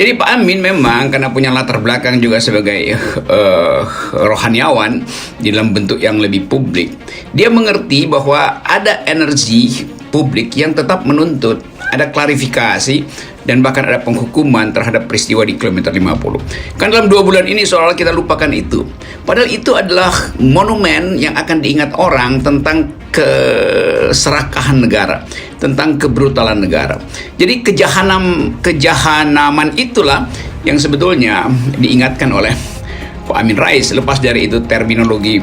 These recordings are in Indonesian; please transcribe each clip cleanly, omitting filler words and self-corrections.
Jadi Pak Amin memang karena punya latar belakang juga sebagai rohaniawan di dalam bentuk yang lebih publik, dia mengerti bahwa ada energi publik yang tetap menuntut ada klarifikasi dan bahkan ada penghukuman terhadap peristiwa di kilometer 50. Kan dalam 2 bulan ini seolah kita lupakan itu. Padahal itu adalah monumen yang akan diingat orang tentang keserakahan negara, tentang kebrutalan negara. Jadi kejahanaman itulah yang sebetulnya diingatkan oleh Pak Amin Rais. Lepas dari itu terminologi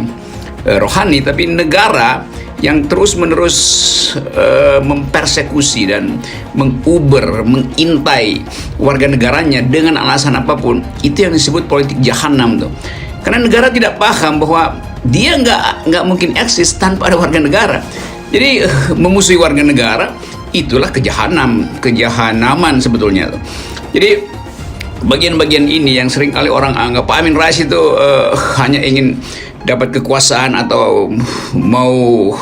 rohani, tapi negara yang terus-menerus mempersekusi dan mengintai warga negaranya dengan alasan apapun, itu yang disebut politik jahanam tuh. Karena negara tidak paham bahwa dia nggak mungkin eksis tanpa ada warga negara. Jadi memusuhi warga negara itulah kejahanaman sebetulnya tuh. Jadi bagian-bagian ini yang sering kali orang anggap Pak Amin Rais itu hanya ingin dapat kekuasaan atau mau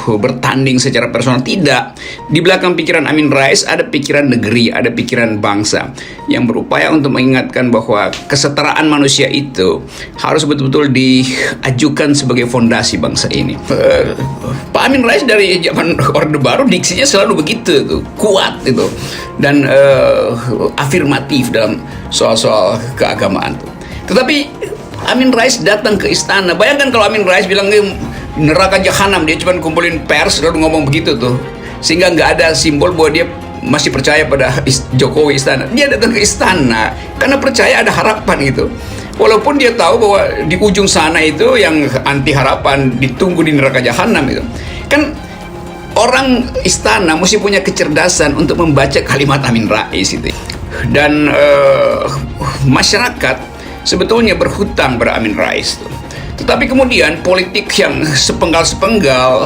bertanding secara personal. Tidak. Di belakang pikiran Amin Rais ada pikiran negeri, ada pikiran bangsa yang berupaya untuk mengingatkan bahwa kesetaraan manusia itu harus betul-betul diajukan sebagai fondasi bangsa ini. Pak Amin Rais dari zaman Orde Baru diksinya selalu begitu tuh, kuat itu dan afirmatif dalam soal-soal keagamaan tuh. Tetapi Amin Rais datang ke istana. Bayangkan kalau Amin Rais bilang neraka jahanam, dia cuma kumpulin pers lalu ngomong begitu tuh, sehingga nggak ada simbol bahwa dia masih percaya pada Jokowi istana. Dia datang ke istana karena percaya ada harapan itu. Walaupun dia tahu bahwa di ujung sana itu yang anti harapan ditunggu di neraka jahanam itu. Kan orang istana mesti punya kecerdasan untuk membaca kalimat Amin Rais itu. Dan masyarakat sebetulnya berhutang pada Amin Rais. Tetapi kemudian politik yang sepenggal-sepenggal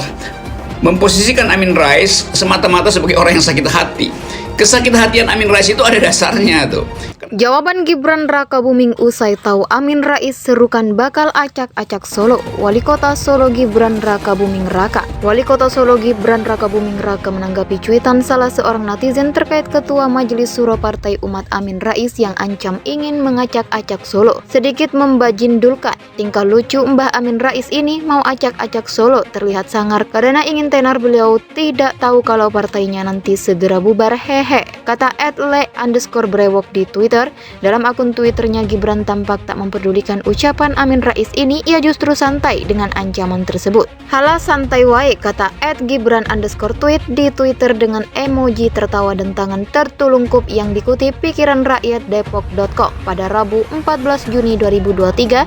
memposisikan Amin Rais semata-mata sebagai orang yang sakit hati. Kesakit hatian Amin Rais itu ada dasarnya tuh. Jawaban Gibran Raka Buming usai tahu Amin Rais serukan bakal acak-acak Solo. Wali Kota Solo Gibran Raka Buming Raka. Wali Kota Solo Gibran Raka Buming Raka menanggapi cuitan salah seorang netizen terkait Ketua Majelis Suro Partai Umat Amin Rais yang ancam ingin mengacak-acak Solo. Sedikit membajindulkan, tingkah lucu Mbah Amin Rais ini mau acak-acak Solo terlihat sangar karena ingin tenar beliau tidak tahu kalau partainya nanti segera bubar, hehe, kata @le_brewok di Twitter. Dalam akun Twitternya, Gibran tampak tak memperdulikan ucapan Amin Rais ini, ia justru santai dengan ancaman tersebut. Halah santai wae, kata @gibran_tweet di Twitter dengan emoji tertawa dan tangan tertulungkup yang dikutip pikiranrakyatdepok.com pada Rabu 14 Juni 2023.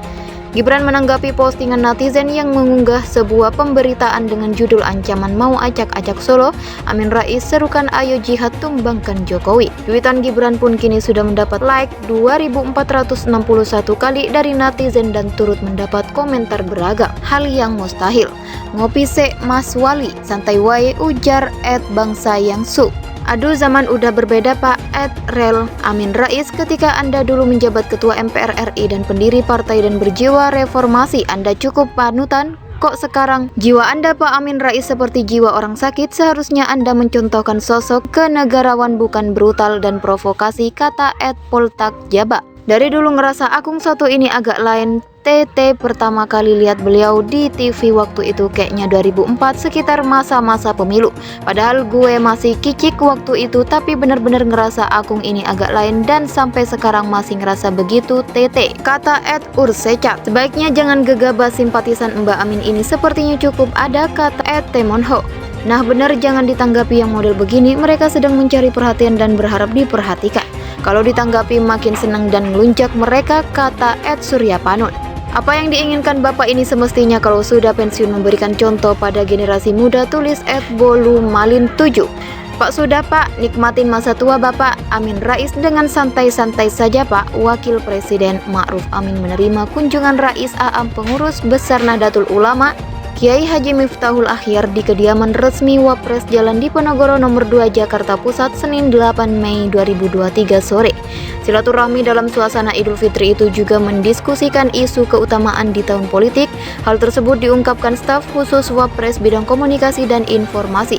Gibran menanggapi postingan netizen yang mengunggah sebuah pemberitaan dengan judul ancaman mau acak-acak Solo, Amin Rais serukan ayo jihad tumbangkan Jokowi. Tweetan Gibran pun kini sudah mendapat like 2.461 kali dari netizen dan turut mendapat komentar beragam. Hal yang mustahil. Ngopi se Mas Wali, santai wae, ujar @bangsa yang su. Aduh, zaman udah berbeda Pak, @rel Amin Rais, ketika Anda dulu menjabat Ketua MPR RI dan pendiri partai dan berjiwa reformasi, Anda cukup panutan. Kok sekarang jiwa Anda Pak Amin Rais seperti jiwa orang sakit? Seharusnya Anda mencontohkan sosok kenegarawan bukan brutal dan provokasi, kata @poltakjaba. Dari dulu ngerasa Akung satu ini agak lain. TT pertama kali lihat beliau di TV waktu itu kayaknya 2004, sekitar masa-masa pemilu. Padahal gue masih kicik waktu itu, tapi benar-benar ngerasa Akung ini agak lain dan sampai sekarang masih ngerasa begitu TT, kata @ursecat. Sebaiknya jangan gegabah simpatisan Mbak Amin ini, sepertinya cukup ada, kata @temonho. Nah benar, jangan ditanggapi yang model begini, mereka sedang mencari perhatian dan berharap diperhatikan. Kalau ditanggapi makin senang dan meluncak mereka, kata @suryapanun. Apa yang diinginkan Bapak ini semestinya kalau sudah pensiun memberikan contoh pada generasi muda, tulis @bolumalin7. Pak sudah Pak, nikmatin masa tua Bapak. Amin Rais dengan santai-santai saja Pak. Wakil Presiden Ma'ruf Amin menerima kunjungan Rais Aam pengurus besar Nahdlatul Ulama Kiai Haji Miftahul Akhyar di kediaman resmi Wapres Jalan Diponegoro nomor 2 Jakarta Pusat Senin 8 Mei 2023 sore. Silaturahmi dalam suasana Idul Fitri itu juga mendiskusikan isu keutamaan di tahun politik. Hal tersebut diungkapkan staf khusus Wapres bidang komunikasi dan informasi